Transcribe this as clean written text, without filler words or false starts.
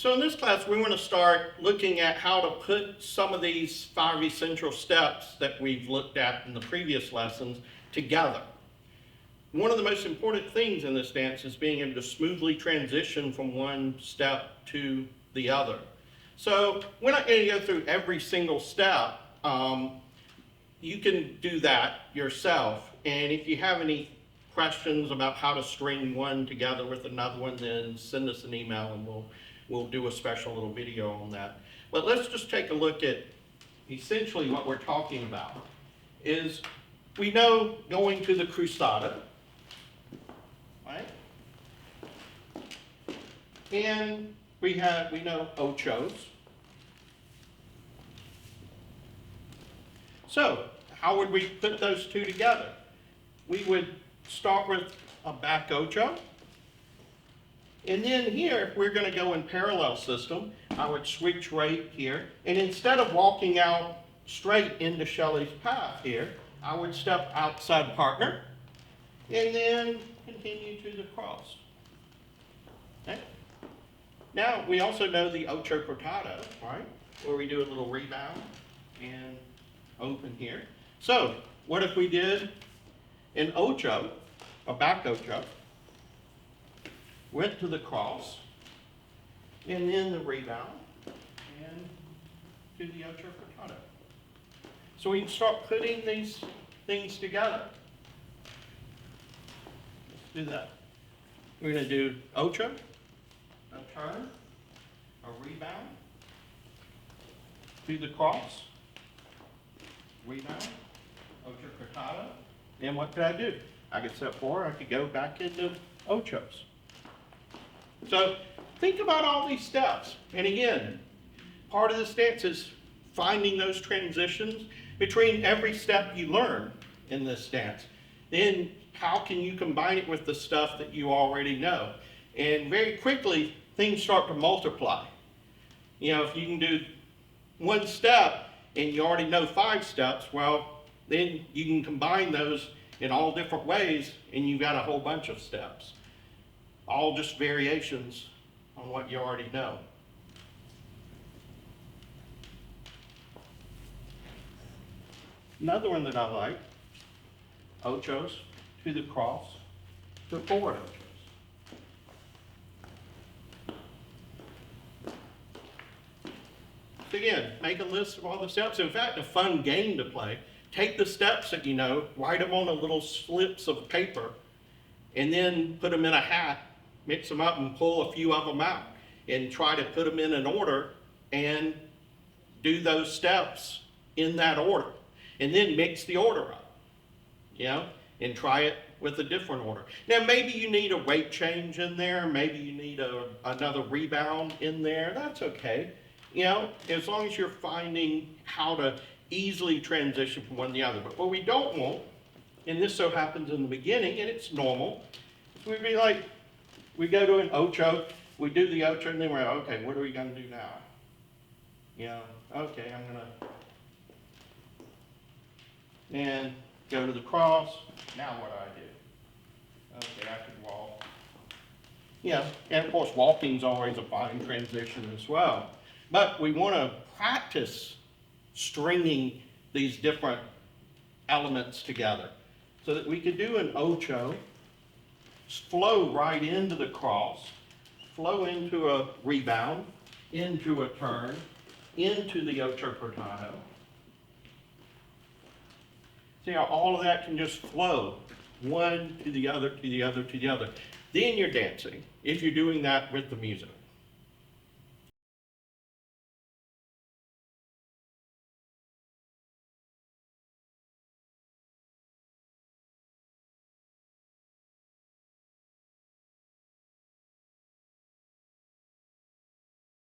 So in this class, we want to start looking at how to put some of these 5 essential steps that we've looked at in the previous lessons together. One of the most important things in this dance is being able to smoothly transition from one step to the other. So we're not going to go through every single step. You can do that yourself. And if you have any questions about how to string one together with another one, then send us an email and we'll do a special little video on that. But let's just take a look at essentially what we're talking about. Is we know going to the cruzada, right? And we know ochos. So how would we put those two together? We would start with a back ocho. And then here, we're going to go in parallel system. I would switch right here. And instead of walking out straight into Shelley's path here, I would step outside partner and then continue to the cross. Okay? Now, we also know the ocho cortado, right? Where we do a little rebound and open here. So, what if we did an ocho, a back ocho, went to the cross, and then the rebound, and to the ocho cortado. So we can start putting these things together. Let's do that. We're going to do ocho, a turn, a rebound, to the cross, rebound, ocho cortado. And what could I do? I could step forward, I could go back into ochos. So think about all these steps. And again, part of this dance is finding those transitions between every step you learn in this dance. Then how can you combine it with the stuff that you already know? And very quickly, things start to multiply. You know, if you can do one step and you already know 5 steps, well, then you can combine those in all different ways and you've got a whole bunch of steps. All just variations on what you already know. Another one that I like, ochos to the cross, to forward ochos. So again, make a list of all the steps. In fact, a fun game to play. Take the steps that you know, write them on a little slips of paper, and then put them in a hat, mix them up and pull a few of them out and try to put them in an order and do those steps in that order. And then mix the order up, you know, and try it with a different order. Now maybe you need a weight change in there, maybe you need another rebound in there, that's okay. You know, as long as you're finding how to easily transition from one to the other. But what we don't want, and this so happens in the beginning, and it's normal, we'd be like, we go to an ocho, we do the ocho, and then we're like, okay, what are we going to do now? You know, okay, I'm going to, and go to the cross, now what do I do? Okay, I could walk. Yeah, and of course walking's always a fine transition as well. But we want to practice stringing these different elements together so that we could do an ocho, flow right into the cross, flow into a rebound, into a turn, into the ocho cortado. See how all of that can just flow one to the other, to the other, to the other. Then you're dancing, if you're doing that with the music.